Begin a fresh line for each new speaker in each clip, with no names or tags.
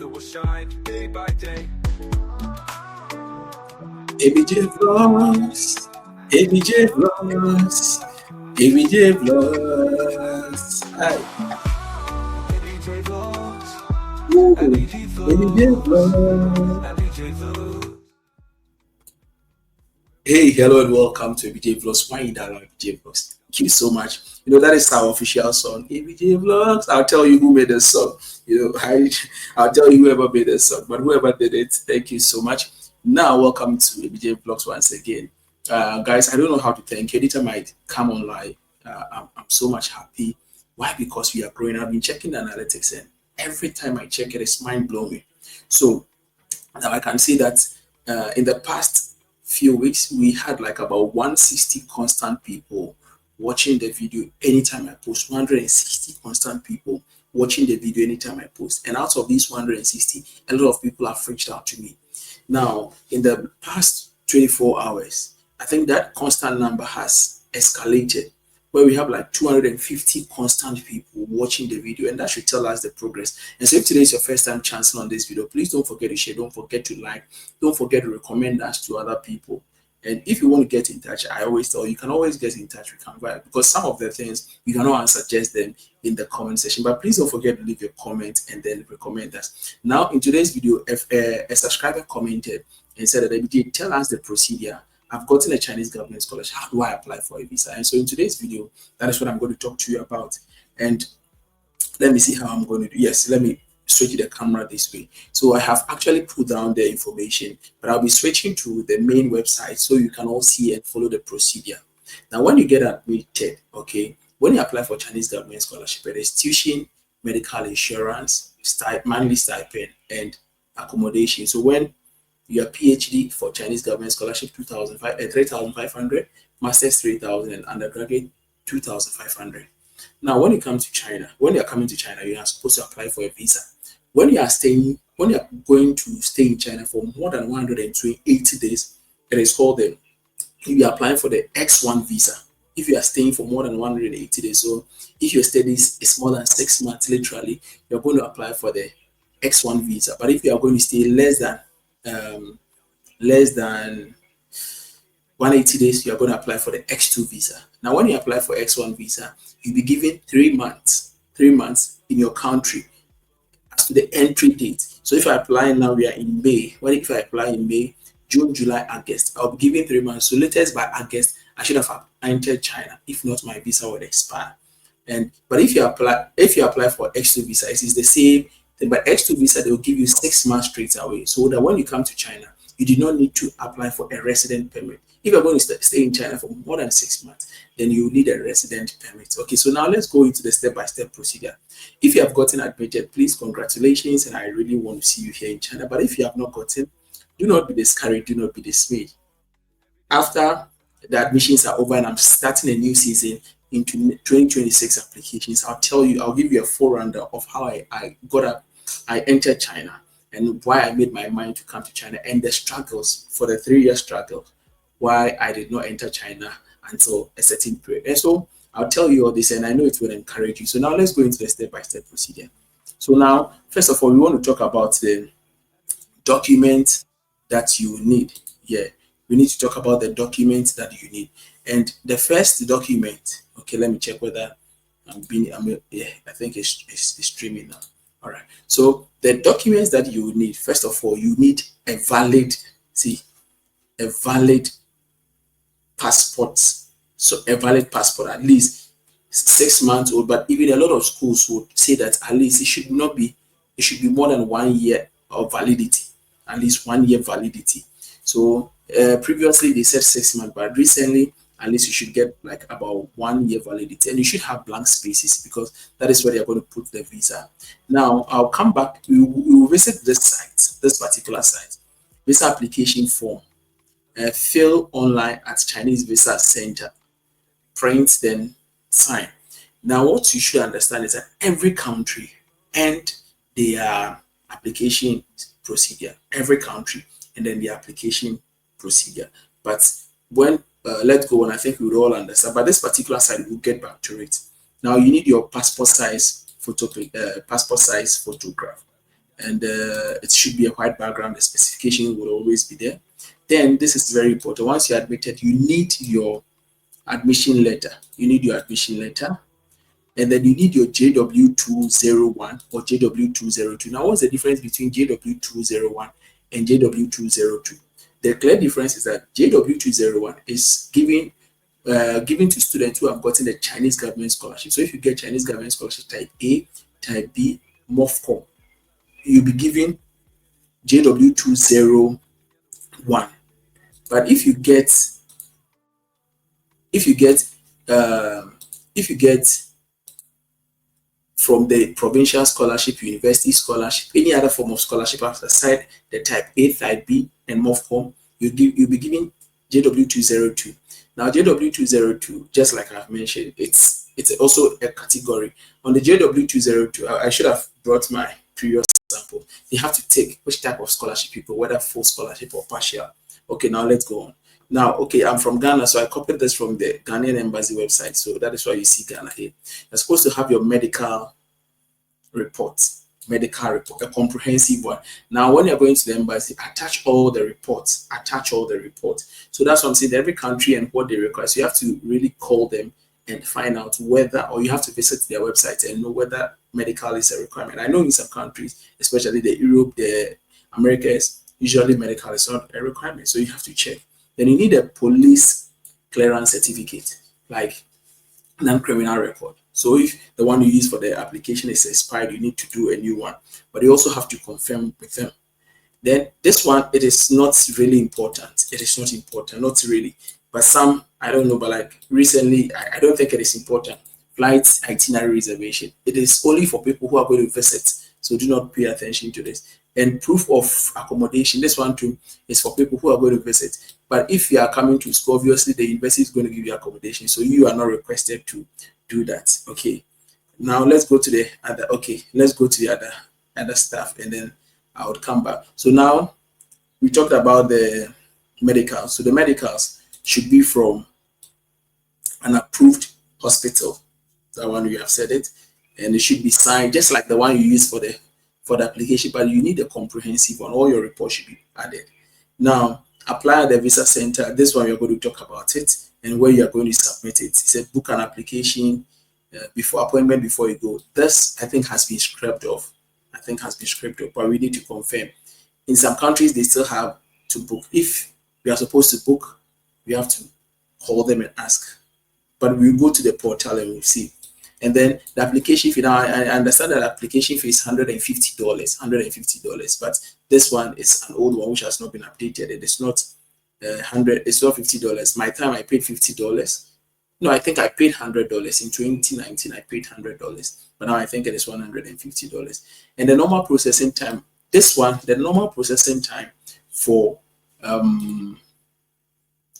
together we'll shine day by day.
ABJ Vlogs, ABJ Vlogs, ABJ Vlogs. Hi.
ABJ Vlogs,
Woo.
ABJ
ABJ
Vlogs,
Vlogs.
ABJ Vlogs.
Hey, hello and welcome to ABJ Vlogs. Why you download ABJ Vlogs? Thank you so much. You know, that is our official song, ABJ Vlogs. I'll tell you who made the song. I'll tell you whoever made the song, but whoever did it, thank you so much. Now, welcome to ABJ Vlogs once again. Guys, I don't know how to thank you. Anytime I come online, I'm so much happy. Why? Because we are growing. I've been checking the analytics, and every time I check it, it's mind blowing. So now I can see that in the past few weeks, we had like about 160 constant people watching the video anytime I post. 160 constant people watching the video anytime I post. And out of these 160, a lot of people have reached out to me. Now, in the past 24 hours, I think that constant number has escalated, where we have like 250 constant people watching the video, and that should tell us the progress. And so if today is your first time chancing on this video, please don't forget to share, don't forget to like, don't forget to recommend us to other people. And if you want to get in touch, I always tell you, can always get in touch with Canva, because some of the things you cannot suggest them in the comment section. But please don't forget to leave your comment and then recommend us. Now, in today's video, if a subscriber commented and said that they tell us the procedure. I've gotten a Chinese government scholarship. How do I apply for a visa? And so in today's video, that is what I'm going to talk to you about. And let me see how I'm going to do. Yes, let me switch the camera this way. So I have actually put down the information, but I'll be switching to the main website so you can all see and follow the procedure. Now, when you get admitted, okay, when you apply for Chinese government scholarship, it is tuition, medical insurance, monthly stipend, and accommodation. So when your PhD for Chinese government scholarship 3,500, master's 3,000, and undergraduate 2,500. Now, when you come to China, when you are coming to China, you are supposed to apply for a visa. When you are going to stay in China for more than 180 days, it is called the, you are applying for the X1 visa. If you are staying for more than 180 days, so if your studies is more than 6 months, literally, you're going to apply for the X1 visa. But if you are going to stay less than 180 days, you are going to apply for the X2 visa. Now, when you apply for X1 visa, you'll be given 3 months in your country as to the entry date. So if I apply now, we are in May. If I apply in May, June, July, August, I'll be given 3 months. So latest by August, I should have entered China. If not, my visa would expire. But if you apply for X2 visa, it is the same. But X2 visa, they will give you 6 months straight away. So that when you come to China, you do not need to apply for a resident permit. If you're going to stay in China for more than 6 months, then you need a resident permit. Okay, so now let's go into the step-by-step procedure. If you have gotten admitted, please, congratulations, and I really want to see you here in China. But if you have not gotten, do not be discouraged, do not be dismayed. After the admissions are over and I'm starting a new season into 2026 applications, I'll give you a forerunner of how I entered China and why I made my mind to come to China, and the struggles for the 3-year struggle, why I did not enter China until a certain period. And so I'll tell you all this, and I know it will encourage you. So now let's go into the step-by-step procedure. So now, first of all, we want to talk about the documents that you need. Yeah, we need to talk about the documents that you need. And the first document, okay, let me check whether yeah, I think it's streaming now. All right. So the documents that you need, first of all, you need a valid passport. So a valid passport, at least 6 months old. But even a lot of schools would say that at least it should be more than 1 year of validity, at least 1 year validity. So previously they said 6 months, but recently at least you should get like about 1 year validity, and you should have blank spaces because that is where they're going to put the visa. Now I'll come back. We will visit this particular site, visa application form. Fill online at Chinese Visa Center, print, then sign. Now what you should understand is that every country and their application procedure, every country and then the application procedure. But when let's go on, I think we would all understand. But this particular side, we'll get back to it. Now you need your passport size photograph, and it should be a white background. The specification will always be there. Then this is very important. Once you're admitted, you need your admission letter. You need your admission letter, and then you need your JW201 or JW202. Now, what's the difference between JW201 and JW202? The clear difference is that JW201 is given to students who have gotten the Chinese government scholarship. So if you get Chinese government scholarship type A, type B, MOFCOM, you'll be given JW201. But if you get if you get from the provincial scholarship, university scholarship, any other form of scholarship aside the type A, type B, and MOFCOM, you'll be given JW202. Now, JW202, just like I've mentioned, it's also a category. On the JW202, I should have brought my previous sample. You have to take which type of scholarship people, whether full scholarship or partial. Okay, now let's go on. Now, okay, I'm from Ghana, so I copied this from the Ghanaian embassy website. So that is why you see Ghana here. You're supposed to have your medical report, a comprehensive one. Now, when you're going to the embassy, attach all the reports. So that's what I'm saying. Every country and what they require. So you have to really call them and find out whether, or you have to visit their website and know whether medical is a requirement. I know in some countries, especially the Europe, the Americas, usually medical is not a requirement. So you have to check. Then you need a police clearance certificate, like non-criminal record. So if the one you use for the application is expired, you need to do a new one. But you also have to confirm with them. Then this one, it is not really important. It is not important, not really. But some, I don't know, but like recently, I don't think it is important. Flight itinerary reservation. It is only for people who are going to visit. So do not pay attention to this. And proof of accommodation. This one too is for people who are going to visit. But if you are coming to school, obviously the university is going to give you accommodation. So you are not requested to do that. Okay. Now let's go to the other. Okay, let's go to the other stuff, and then I would come back. So now we talked about the medicals. So the medicals should be from an approved hospital. That one we have said it, and it should be signed just like the one you use for the application, but you need a comprehensive one. All your reports should be added. Now, apply at the visa center. This one you're going to talk about it and where you're going to submit it. It said book an application before appointment before you go. This I think has been scrapped off. But we need to confirm. In some countries, they still have to book. If we are supposed to book, we have to call them and ask. But we go to the portal and we see. And then the application fee. Now I understand that application fee is $150, but this one is an old one which has not been updated. It is not it's not $50. My time I paid $50. No, I think I paid $100 in 2019. I paid $100, but now I think it is $150. And the normal processing time. This one, the normal processing time for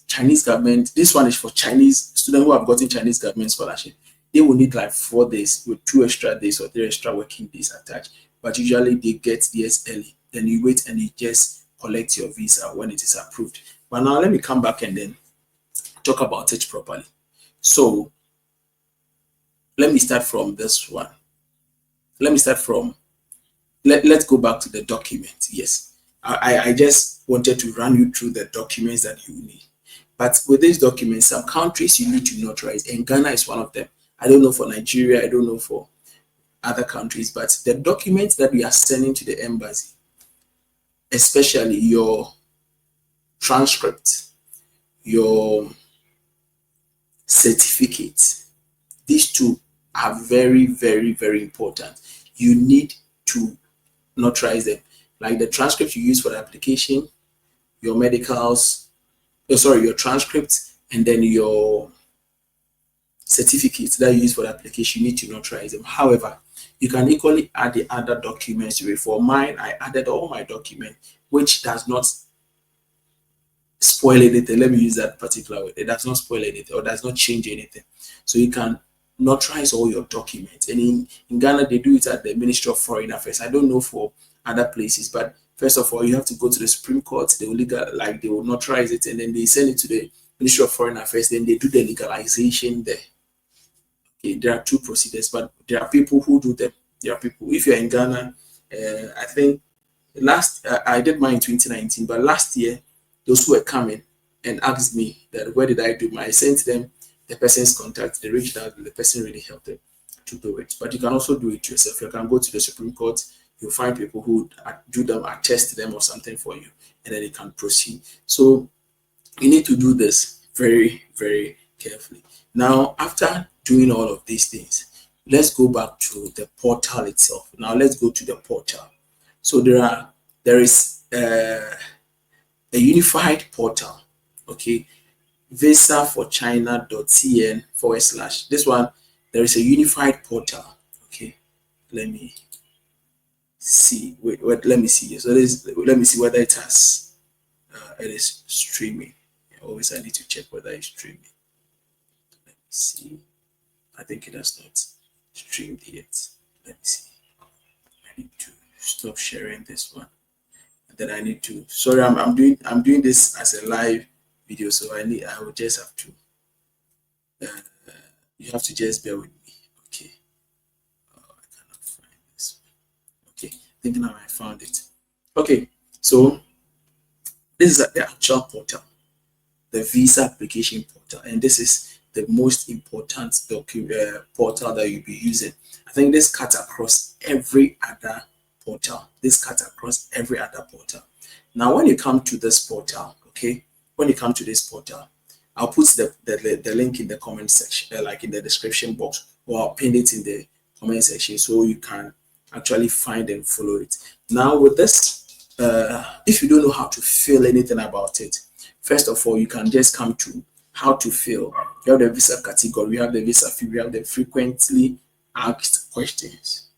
Chinese government. This one is for Chinese students who have gotten Chinese government scholarship. They will need like 4 days with 2 extra days or 3 extra working days attached. But usually they get theirs early. Then you wait and you just collect your visa when it is approved. But now let me come back and then talk about it properly. So let me start from this one. Let's go back to the document. Yes, I just wanted to run you through the documents that you need. But with these documents, some countries you need to notarize, and Ghana is one of them. I don't know for Nigeria, I don't know for other countries, but the documents that we are sending to the embassy, especially your transcript, your certificate, these two are very, very, very important. You need to notarize them. Like the transcript you use for the application, your medicals, your transcript, and then your certificates that you use for the application, you need to notarize them. However, you can equally add the other documents to it. For mine, I added all my documents, which does not spoil anything. Let me use that particular word. It does not spoil anything or does not change anything. So you can notarize all your documents. And in Ghana, they do it at the Ministry of Foreign Affairs. I don't know for other places, but first of all, you have to go to the Supreme Court. They will notarize it, and then they send it to the Ministry of Foreign Affairs. Then they do the legalization there. Okay, there are 2 procedures, but there are people who do them. There are people. If you're in Ghana, I think last I did mine in 2019, but last year those who were coming and asked me that where did I do mine, I sent them the person's contact. They reached out, the person really helped them to do it. But you can also do it yourself. You can go to the Supreme Court, you'll find people who do them, attest them or something for you, and then you can proceed. So you need to do this very, very carefully. Now, after doing all of these things, let's go back to the portal itself. Now, let's go to the portal. So there is a unified portal. Okay, visa for China.cn / this one. There is a unified portal. Okay, let me see. Wait, let me see. So let me see whether it is streaming. Always I need to check whether it's streaming. Let me see. I think it has not streamed yet. Let me see. I need to stop sharing this one. And then I need to. Sorry, I'm doing this as a live video, so I will just have to. You have to just bear with me. Okay. Oh, I cannot find this one. Okay. I think now I found it. Okay. So this is the actual portal, the visa application portal, and this is the most important portal that you'll be using. I think this cuts across every other portal. This cuts across every other portal. Now, when you come to this portal, okay, when you come to this portal, I'll put the link in the comment section, like in the description box, or I'll pin it in the comment section so you can actually find and follow it. Now, with this, if you don't know how to fill anything about it, first of all, you can just come to how to fill. You have the visa category, you have the visa fee, you have the frequently asked questions.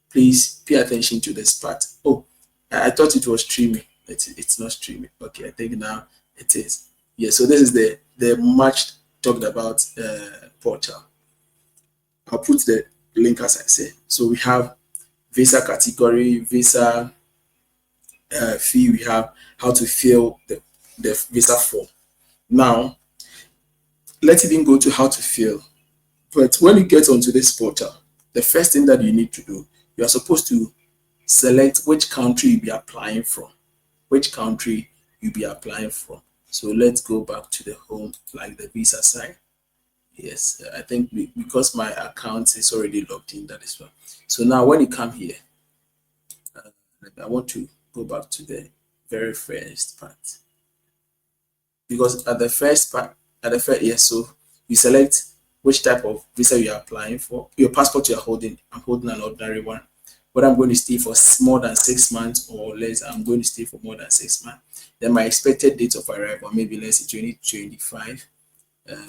Please pay attention to this part. Oh, I thought it was streaming. It's not streaming. Okay, I think now it is. Yeah, so this is the much talked about portal. I'll put the link as I say. So we have visa category, visa fee, we have how to fill the visa form. Now, let's even go to how to fill. But when you get onto this portal, the first thing that you need to do, you are supposed to select which country you'll be applying from. Which country you'll be applying from. So let's go back to the home, like the visa side. Yes, I think because my account is already logged in, that is why. So now when you come here, I want to go back to the very first part. Because at the first part, yes, so you select which type of visa you are applying for. Your passport you are holding, I'm holding an ordinary one. Whether I'm going to stay for more than 6 months or less, I'm going to stay for more than 6 months. Then my expected date of arrival, maybe let's say 2025,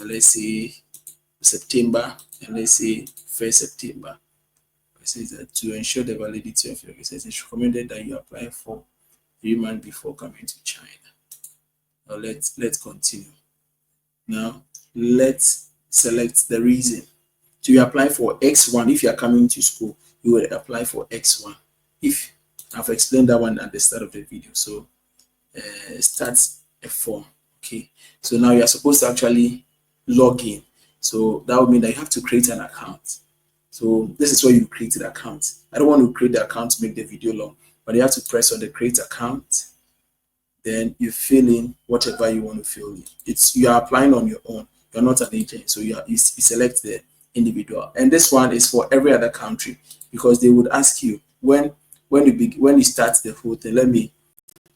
let's say September, and let's say 1st September. It says that to ensure the validity of your visa, it's recommended that you apply for 3 months before coming to China. Now let's continue. Now let's select the reason. So you apply for X1. If you are coming to school, you will apply for X1. If I've explained that one at the start of the video. So start a form. Okay. So now you are supposed to actually log in. So that would mean that you have to create an account. So this is where you create the account. I don't want to create the account to make the video long, but you have to press on the create account. Then you fill in whatever you want to fill in. You are applying on your own. You're not an agent, so you select the individual. And this one is for every other country because they would ask you when you start the whole thing.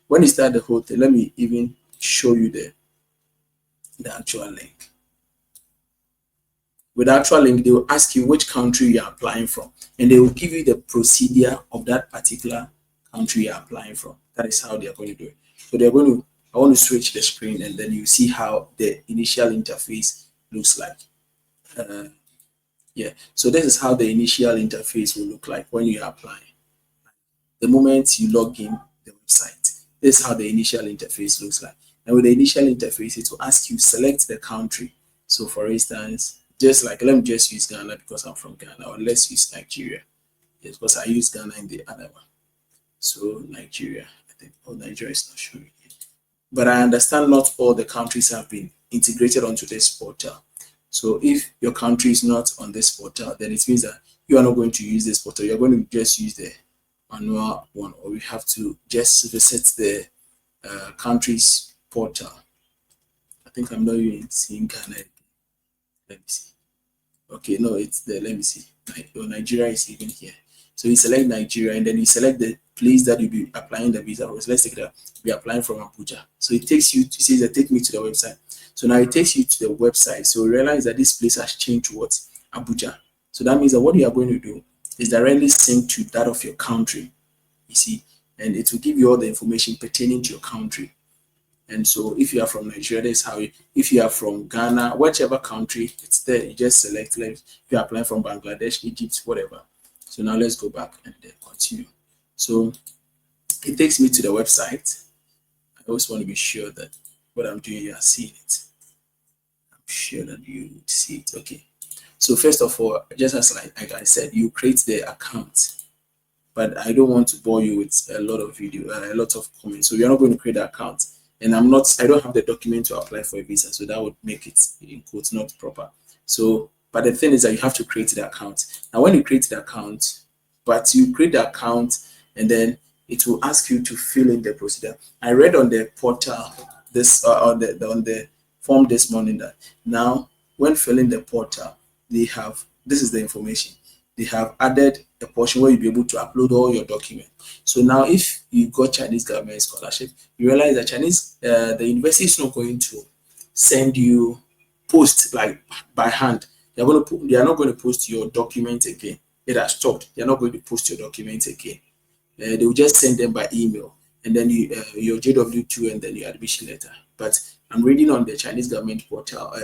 When you start the whole thing, let me even show you the actual link. With the actual link, they will ask you which country you are applying from, and they will give you the procedure of that particular country you are applying from. That is how they are going to do it. So they're going to, I want to switch the screen, and then you see how the initial interface looks like. Yeah, so this is how the initial interface will look like when you are applying. The moment you log in the website, this is how the initial interface looks like. And with the initial interface, it will ask you select the country. So for instance, just like, let me just use Ghana because I'm from Ghana, or let's use Nigeria. Yes, because I use Ghana in the other one. So Nigeria, I think, oh, Nigeria is not showing it. But I understand not all the countries have been integrated onto this portal. So if your country is not on this portal, then it means that you are not going to use this portal. You're going to just use the annual one, or we have to just visit the country's portal. I think I'm not even seeing Ghana. Let me see. Okay, no, it's the, let me see. Nigeria is even here. So you select Nigeria and then you select the place that you'll be applying the visa for. So let's take that. Be applying from Abuja. So it takes you, it says that take me to the website. So now it takes you to the website. So realize that this place has changed to what? Abuja. So that means that what you are going to do is directly sync to that of your country. You see, and it will give you all the information pertaining to your country. And so if you are from Nigeria, that's how you, if you are from Ghana, whichever country, it's there. You just select, like, if you're applying from Bangladesh, Egypt, whatever. So now let's go back and then continue. So it takes me to the website. I always want to be sure that what I'm doing, you are seeing it. I'm sure that you see it. Okay. So first of all, just as like I said, you create the account, but I don't want to bore you with a lot of video, a lot of comments. So you're not going to create an account, and I don't have the document to apply for a visa, so that would make it in quotes not proper. So, but the thing is that you have to create the account. Now, when you create the account, but you create the account, and then it will ask you to fill in the procedure. I read on the portal this on the form this morning that now when filling the portal, they have, this is the information, they have added a portion where you'll be able to upload all your documents. So now if you got Chinese government scholarship, you realize that the university is not going to send you post like by hand. They are not going to post your documents again. It has stopped. They are not going to post your documents again. They will just send them by email, and then your JW2 and then your admission letter. But I'm reading on the Chinese government portal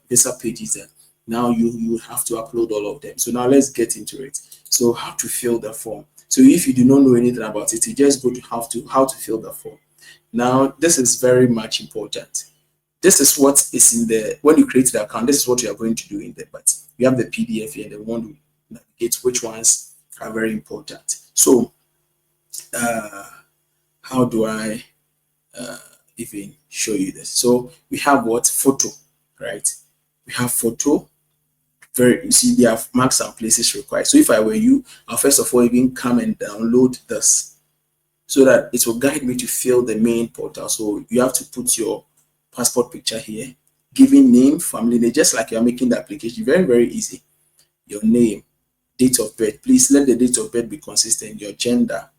visa pages, and now you have to upload all of them. So now let's get into it. So how to fill the form. So if you do not know anything about it, you just go to how to fill the form. Now this is very much important. This is what is in the, when you create the account, this is what you are going to do in there. But you have the PDF here and the one to navigate which ones are very important. So how do I even show you this? So we have what? Photo, right? We have photo. Very, you see, they have marks and places required. So if I were you, I'll first of all even come and download this so that it will guide me to fill the main portal. So you have to put your passport picture here, giving name, family name, just like you're making the application. Very, very easy. Your name, date of birth. Please let the date of birth be consistent. Your gender,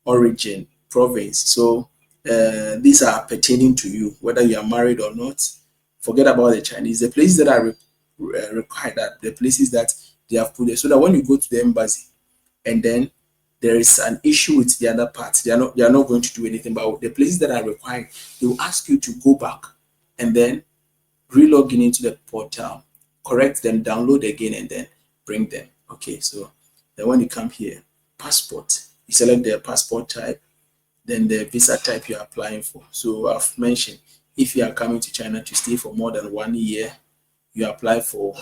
origin, province. So these are pertaining to you, whether you are married or not. Forget about the Chinese. The places that are required, that the places that they have put there, so that when you go to the embassy and then there is an issue with the other part, they are not going to do anything. But the places that are required, they will ask you to go back and then re-log in into the portal, correct them, download again, and then bring them. Okay, so then when you come here, passport, you select the passport type, then the visa type you're applying for. So I've mentioned, if you are coming to China to stay for more than 1 year, you apply for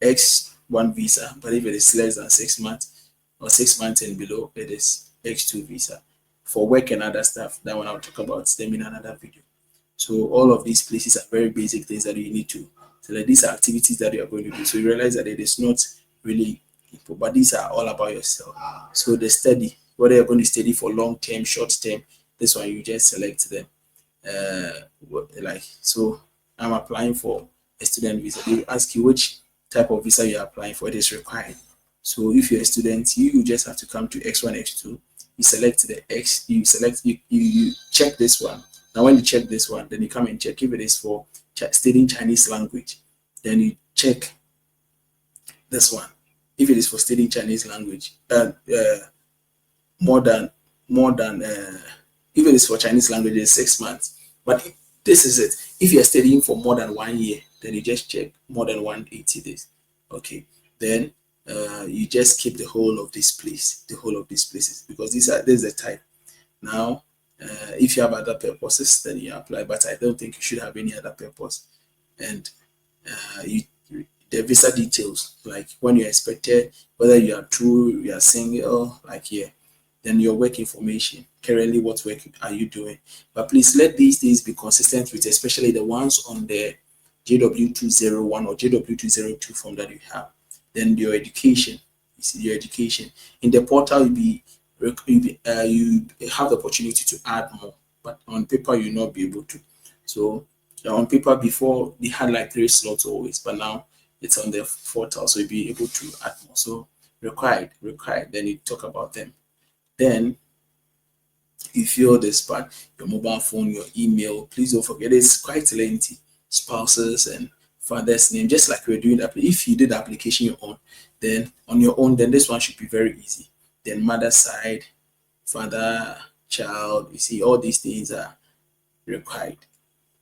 X1 visa. But if it is less than 6 months or 6 months and below, it is X2 visa. For work and other stuff, that one I'll talk about them in another video. So all of these places are very basic things that you need to. So that these are activities that you are going to do. So you realize that it is not really important, but these are all about yourself. So the study, whether you're going to study for long term, short term, this one you just select them. Like so, I'm applying for a student visa. They will ask you which type of visa you're applying for. It is required. So if you're a student, you just have to come to X1, X2. You select the X. You select you check this one. Now, when you check this one, then you come and check if it is for studying Chinese language. Then you check this one. If it is for studying Chinese language, more than if it is for Chinese language, it's 6 months. But this is it. If you're studying for more than 1 year, then you just check more than 180 days. Okay. Then you just keep the whole of this place, the whole of these places, because this is the type. Now, if you have other purposes, then you apply. But I don't think you should have any other purpose. And the visa details, like when you're expected, whether you are true, you are single, like here. Then your work information, currently what work are you doing? But please let these things be consistent with, especially the ones on the JW201 or JW202 form that you have. Then your education, You see your education in the portal. You have the opportunity to add more, but on paper you will not be able to. So on paper before they had like 3 slots always, but now it's on the portal, so you'll be able to add more. So required. Then you talk about them. Then you fill this part, your mobile phone, your email. Please don't forget it's quite lengthy. Spouses and father's name, just like we're doing that. If you did the application your own, then on your own, then this one should be very easy. Then mother side, father, child, you see, all these things are required.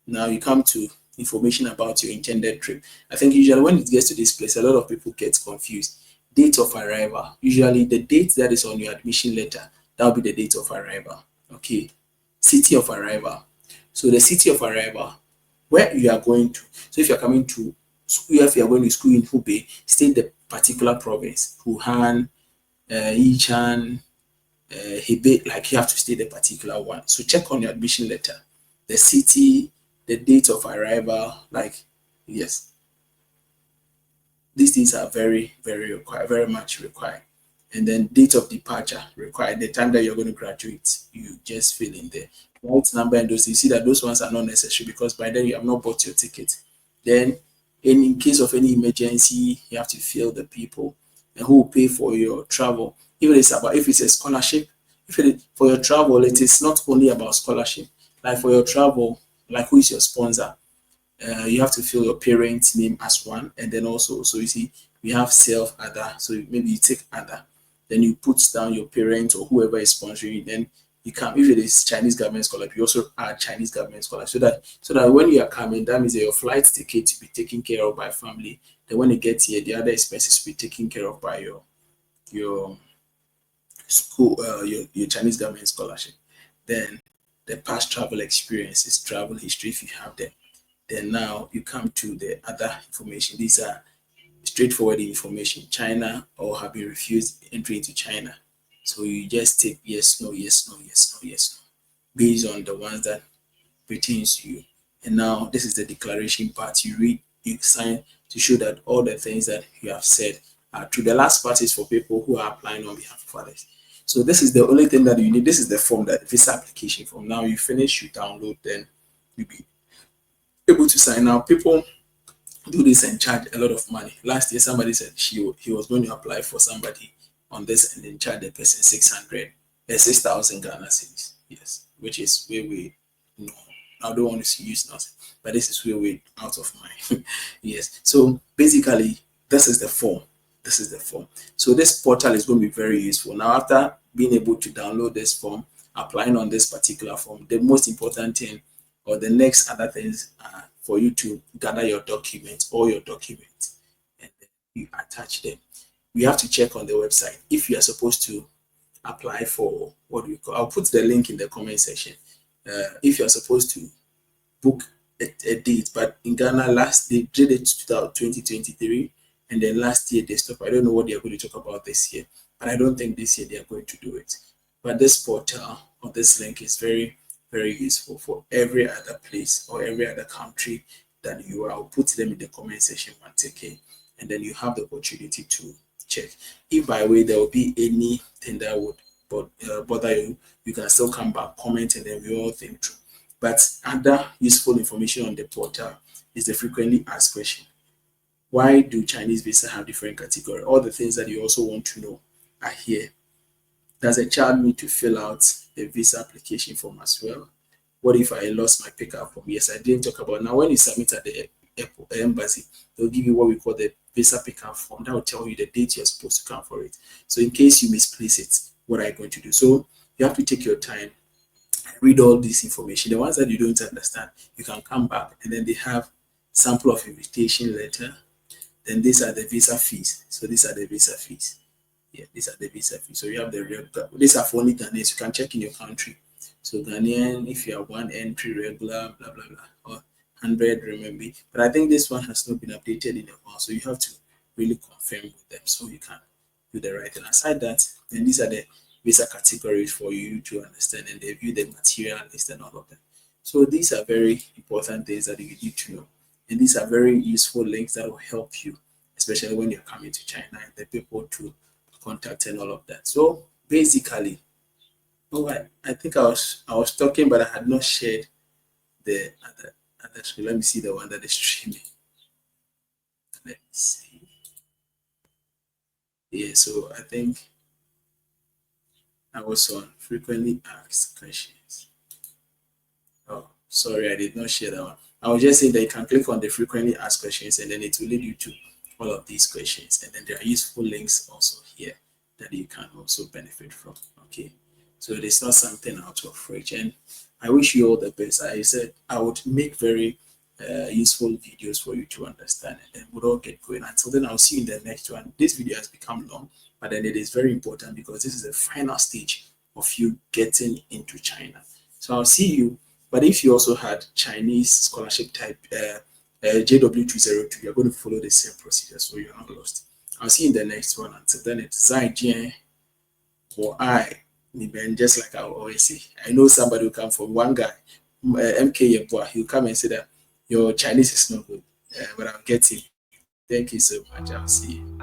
Now you come to information about your intended trip. I think usually when it gets to this place, a lot of people get confused. Date of arrival. Usually the date that is on your admission letter, that will be the date of arrival. Okay. City of arrival. So the city of arrival, where you are going to. So if you're coming to school, if you're going to school in Hubei, state the particular province. Wuhan, Yichan, Hebei, like you have to state the particular one. So check on your admission letter, the city, the date of arrival, like yes, these things are very required, very much required. And then date of departure required, the time that you're going to graduate, you just fill in there. Right number and those, you see that those ones are not necessary because by then you have not bought your ticket. Then in case of any emergency, you have to fill the people and who will pay for your travel. If it's a scholarship, if it is for your travel, it is not only about scholarship. Like for your travel, like who is your sponsor? You have to fill your parents' name as one, and then also, so you see, we have self other. So maybe you take other, then you put down your parents or whoever is sponsoring. Then you come if it is Chinese government scholarship, you also add Chinese government scholarship so that when you are coming, that means that your flight ticket to be taken care of by family. Then when you get here, the other expenses will be taken care of by your school, your Chinese government scholarship. Then the past travel experiences, travel history if you have them. Then now you come to the other information. These are straightforward information. China or have you refused entry into China? So you just take yes, no, yes, no, yes, no, yes, no, based on the ones that pertains to you. And now this is the declaration part. You read, you sign to show that all the things that you have said are true. The last part is for people who are applying on behalf of others. So this is the only thing that you need. This is the form, that visa application form. Now you finish, you download, then you be able to sign. Now people do this and charge a lot of money. Last year, somebody said he was going to apply for somebody on this and then charge the person 6,000 Ghana cedis. Yes, which is way no. I don't want to use nothing, but this is way out of my yes. So basically, this is the form. This is the form. So this portal is going to be very useful. Now, after being able to download this form, applying on this particular form, the most important thing or the next other things are for you to gather your documents, all your documents, and then you attach them. You have to check on the website if you are supposed to apply for what we call. I'll put the link in the comment section. If you are supposed to book a date, but in Ghana, last they did it 2023, and then last year they stopped. I don't know what they are going to talk about this year, but I don't think this year they are going to do it. But this portal or this link is very useful for every other place or every other country that you are. I'll put them in the comment section once again, and then you have the opportunity to check. If by way there will be anything that would bother you, you can still come back, comment, and then we all think through. But other useful information on the portal is the frequently asked question. Why do Chinese visa have different categories? All the things that you also want to know are here. Does a child need to fill out a visa application form as well? What if I lost my pickup form? Yes, I didn't talk about. Now when you submit at the embassy, they'll give you what we call the visa pickup form. That will tell you the date you're supposed to come for it. So in case you misplace it, what are you going to do? So you have to take your time, read all this information. The ones that you don't understand, you can come back, and then they have sample of invitation letter. Then these are the visa fees. So these are the visa fees. Yeah, these are the visa fees. So you have the regular. These are for only Ghanaians. You can check in your country. So Ghanaian, if you have one entry regular, blah blah blah, or 100 remember. But I think this one has not been updated in a while. So you have to really confirm with them so you can do the right thing. Aside that, then these are the visa categories for you to understand, and they view the material list and all of them. So these are very important things that you need to know. And these are very useful links that will help you, especially when you're coming to China and the people to contact and all of that. So basically, oh, I think I was talking, but I had not shared the other screen. Let me see the one that is streaming. Let me see. Yeah, so I think I was on frequently asked questions. Oh, sorry, I did not share that one. I was just saying that you can click on the frequently asked questions and then it will lead you to all of these questions. And then there are useful links also here that you can also benefit from. Okay. So it is not something out of reach. And I wish you all the best. I said I would make very useful videos for you to understand and then we'll all get going. Until then, I'll see you in the next one. This video has become long, but then it is very important because this is the final stage of you getting into China. So I'll see you. But if you also had Chinese scholarship type JW202, you're going to follow the same procedure, so you're not lost. I'll see you in the next one. Until then, it's Zai or I, just like I always say. I know somebody will come from one guy, MK Yeboah, he'll come and say that your Chinese is not good, but I'll get him. Thank you so much. I'll see you.